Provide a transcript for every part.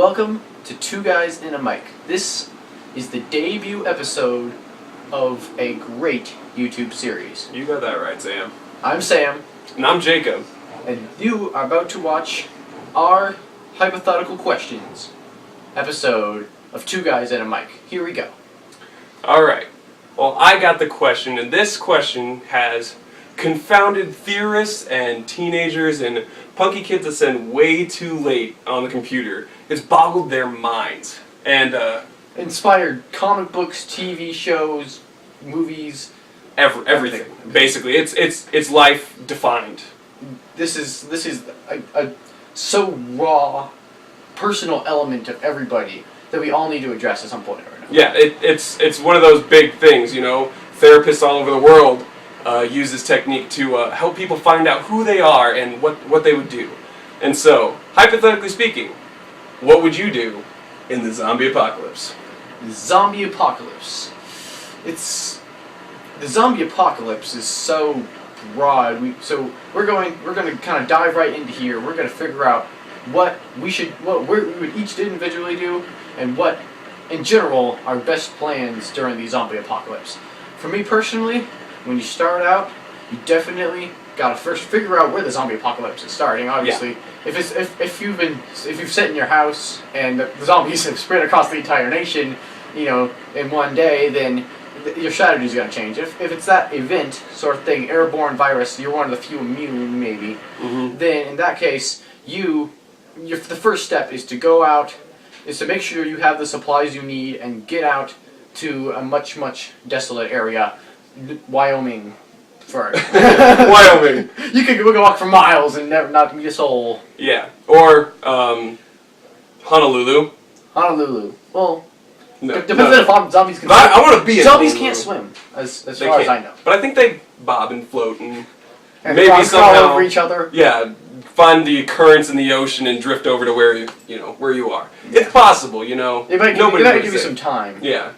welcome to Two Guys and a Mic. This is the debut episode of a great YouTube series. You got that right, Sam. I'm Sam. And I'm Jacob. And you are about to watch our hypothetical questions episode of Two Guys and a Mic. Here we go. Alright. Well, I got the question, and this question has confounded theorists and teenagers and punky kids that send way too late on the computer. It's boggled their minds. And, Inspired comic books, TV shows, movies, everything. Basically, it's life defined. This is a so raw, personal element of everybody that we all need to address at some point or another. Yeah, it's one of those big things, you know. Therapists all over the world use this technique to help people find out who they are and what they would do. And so, hypothetically speaking, what would you do in the zombie apocalypse? The zombie apocalypse. The zombie apocalypse is so broad. We're going to kind of dive right into here. We're going to figure out what we would each individually do, and what, in general, our best plans during the zombie apocalypse. For me personally, when you start out, you definitely gotta first figure out where the zombie apocalypse is starting. Obviously, yeah. if you've sat in your house and the zombies have spread across the entire nation, you know, in one day, then your strategy's gonna change. If it's that event sort of thing, airborne virus, you're one of the few immune, maybe. Mm-hmm. Then in that case, the first step is to go out, is to make sure you have the supplies you need and get out to a much desolate area, Wyoming. Wyoming. You could walk for miles and never not meet a soul. Yeah, or Honolulu. Honolulu. Well, No, depends on if zombies can. I want to be in Zombies Honolulu. can't swim, as They far as can't. I know. But I think they bob and float and Maybe maybe crawl somehow over each other. Yeah, find the currents in the ocean and drift over to where you are. It's possible, you know. It might give you some time. Yeah,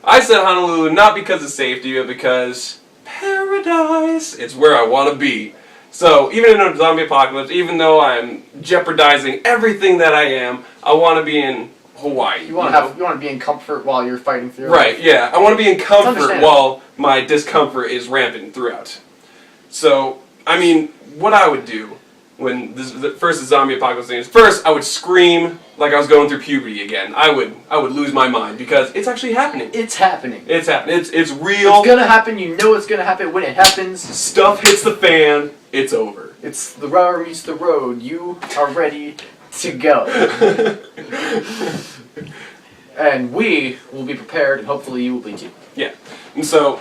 I said Honolulu not because of safety, but because paradise. It's where I want to be. So even in a zombie apocalypse, even though I'm jeopardizing everything that I am, I want to be in Hawaii. You want to be in comfort while you're fighting through. Right. Yeah, I want to be in comfort understandable. while my discomfort is rampant throughout. So, I mean, what I would do when the zombie apocalypse thing is, first I would scream like I was going through puberty again. I would lose my mind because it's actually happening. It's happening. It's happening. It's real. It's gonna happen. You know it's gonna happen when it happens. Stuff hits the fan. It's over. It's the rubber meets the road. You are ready to go. And we will be prepared, and hopefully you will be too. Yeah. And so,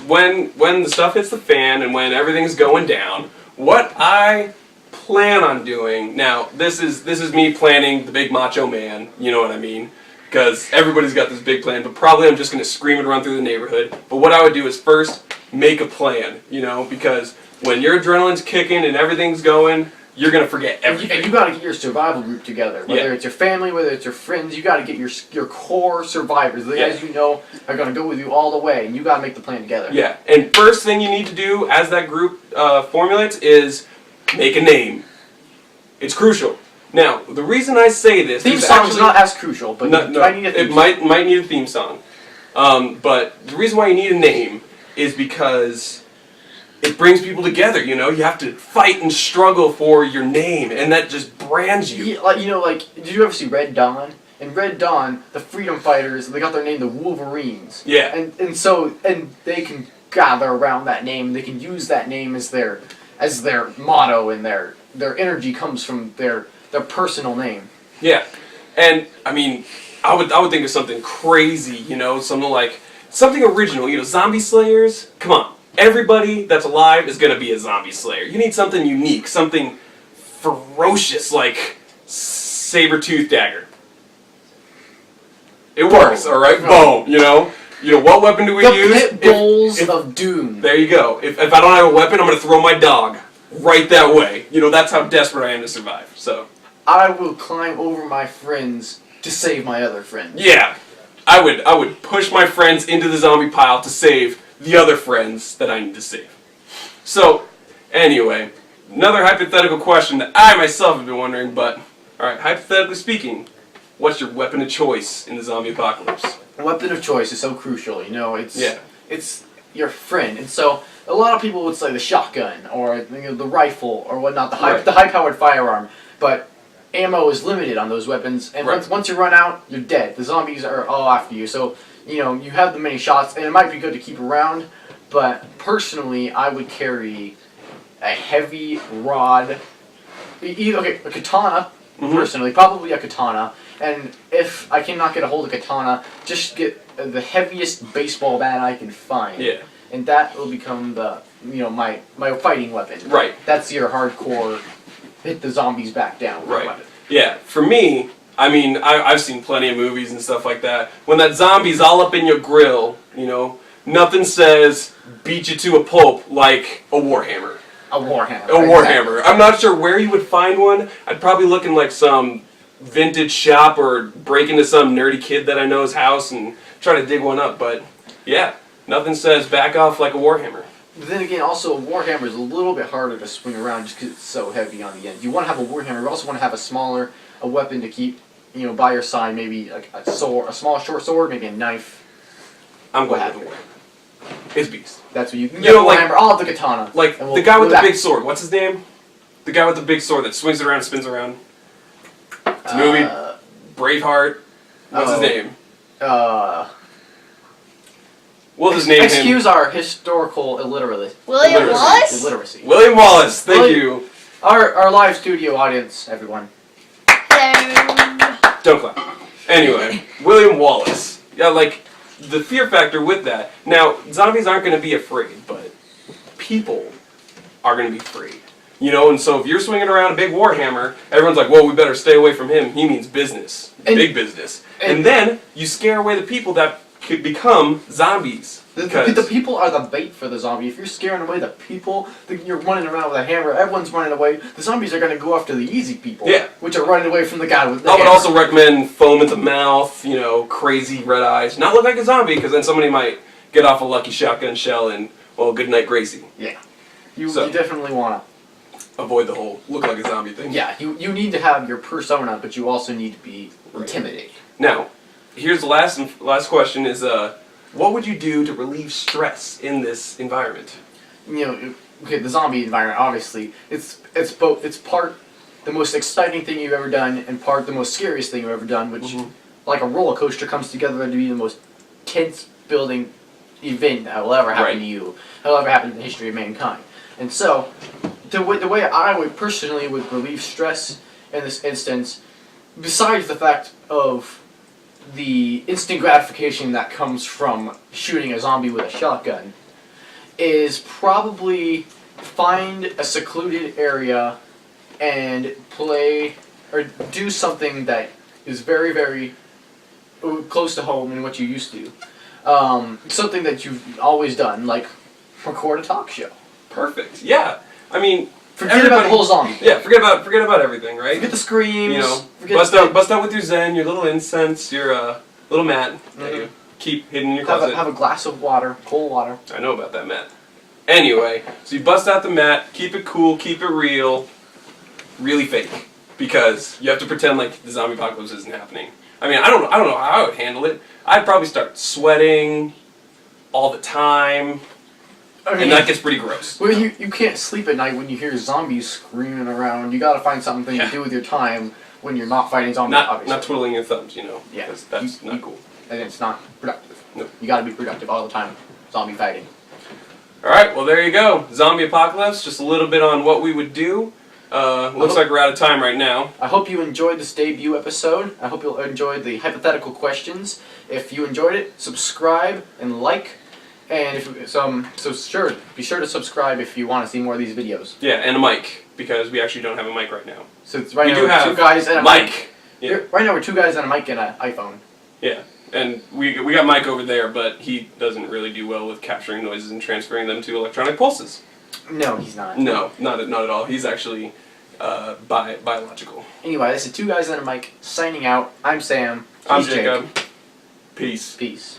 when the stuff hits the fan and when everything's going down, what I plan on doing, now this is me planning the big macho man, you know what I mean? Because everybody's got this big plan, but probably I'm just going to scream it around through the neighborhood. But what I would do is first make a plan, you know, because when your adrenaline's kicking and everything's going, you're going to forget everything. And you got to get your survival group together. Whether Yeah. it's your family, whether it's your friends, you got to get your core survivors. The guys you know are going to go with you all the way, and you got to make the plan together. Yeah, and first thing you need to do as that group formulates is make a name. It's crucial. Now, the reason I say this Theme is song's actually not as crucial, but you might need a theme song. It might need a theme song. But the reason why you need a name is because it brings people together, you know? You have to fight and struggle for your name, and that just brands you. Yeah, did you ever see Red Dawn? In Red Dawn, the freedom fighters, they got their name the Wolverines. Yeah. And they can gather around that name, they can use that name as their motto, and their energy comes from their personal name. Yeah. And, I mean, I would think of something crazy, you know? Something original, you know, zombie slayers? Come on. Everybody that's alive is going to be a zombie slayer. You need something unique, something ferocious, like saber-tooth dagger. It works, alright? Boom, you know? What weapon do we use? The pit bulls of doom. There you go. If I don't have a weapon, I'm going to throw my dog right that way. You know, that's how desperate I am to survive, so. I will climb over my friends to save my other friends. Yeah. I would push my friends into the zombie pile to save the other friends that I need to save. So, anyway, another hypothetical question that I myself have been wondering, but, alright, hypothetically speaking, what's your weapon of choice in the zombie apocalypse? Weapon of choice is so crucial. You know, Yeah. it's your friend, and so a lot of people would say the shotgun or the rifle or whatnot, Right. the high-powered firearm, but ammo is limited on those weapons, and Right. once you run out, you're dead. The zombies are all after you, so you know you have the many shots, and it might be good to keep around. But personally, I would carry a heavy rod, a katana. Mhm. Personally, probably a katana, and if I cannot get a hold of katana, just get the heaviest baseball bat I can find. Yeah. And that will become my fighting weapon. Right. That's your hardcore hit the zombies back down Right. weapon. Yeah. For me, I mean, I've seen plenty of movies and stuff like that. When that zombie's all up in your grill, you know, nothing says beat you to a pulp like a warhammer. A warhammer. A warhammer. I'm not sure where you would find one. I'd probably look in like some vintage shop or break into some nerdy kid that I know's house and try to dig one up. But yeah, nothing says back off like a warhammer. But then again, also a warhammer is a little bit harder to swing around just because it's so heavy on the end. You want to have a warhammer. You also want to have a weapon to keep by your side. Maybe like a sword, a small short sword, maybe a knife. I'm What going with the warhammer. It's beast. That's what you can You get. know, a like- warhammer. I'll have the katana. Like And we'll the guy with go the back. big sword. What's his name? The guy with the big sword that swings around and spins around. It's a movie. Braveheart. What's his oh. name? Uh, We'll just name him excuse our historical illiteracy. William Wallace? Illiteracy. William Wallace. Thank William- you. Our live studio audience, everyone. Hello. Don't clap. Anyway, William Wallace. Yeah, like the fear factor with that. Now, zombies aren't going to be afraid, but people are going to be afraid. You know, and so if you're swinging around a big warhammer, everyone's like, "Whoa, we better stay away from him. He means business, big business." And then you scare away the people that could become zombies. The people are the bait for the zombie. If you're scaring away the people, you're running around with a hammer, everyone's running away, the zombies are going to go after the easy people. Yeah. Which are running away from the guy with the I would hammer. also recommend foam at the mouth, you know, crazy red eyes. Not look like a zombie, because then somebody might get off a lucky shotgun shell and, well, good night, Gracie. Yeah. You So- definitely want Avoid the whole look like a zombie to. thing. Yeah, you need to have your persona, but you also need to be intimidating. Now, here's the last question is, what would you do to relieve stress in this environment? Okay, the zombie environment, obviously, it's part the most exciting thing you've ever done and part the most scariest thing you've ever done, which, Mhm. like a roller coaster, comes together to be the most tense building event that will ever happen Right. to you, that will ever happen in the history of mankind. And so, the way I would personally would relieve stress in this instance, besides the fact of the instant gratification that comes from shooting a zombie with a shotgun, is probably find a secluded area and play or do something that is very, very close to home and what you used to. Something that you've always done, like record a talk show. Perfect. Yeah. I mean, Forget about the whole zombie thing. yeah. Forget about everything, right? Forget the screams. You know, forget bust out with your Zen, your little incense, your little mat that Mhm. you keep hidden in your have closet. a glass of water, cold water. I know about that mat. Anyway, so you bust out the mat, keep it cool, keep it real, really fake, because you have to pretend like the zombie apocalypse isn't happening. I mean, I don't know how I would handle it. I'd probably start sweating all the time, I and that gets pretty gross. well, you can't sleep at night when you hear zombies screaming around. You gotta find something Yeah. to do with your time when you're not fighting zombies, Not obviously. twiddling your thumbs, you know. Yeah. 'Cause that's You- not cool. And it's not productive. Nope. You gotta be productive all the time. Zombie fighting. All right, well there you go. Zombie apocalypse. Just a little bit on what we would do. Looks like we're out of time right now. I hope you enjoyed this debut episode. I hope you'll enjoy the hypothetical questions. If you enjoyed it, subscribe and like. And if be sure to subscribe if you want to see more of these videos. Yeah, and a mic, because we actually don't have a mic right now. So it's right We now do we're have two guys and a Mike. mic. Yeah. Right now we're two guys and a mic and an iPhone. Yeah, and we got Mike over there, but he doesn't really do well with capturing noises and transferring them to electronic pulses. No, he's not. No, not at all. He's actually biological. Anyway, this is two guys and a mic signing out. I'm Sam. I'm He's Jake. Jacob. Peace. Peace.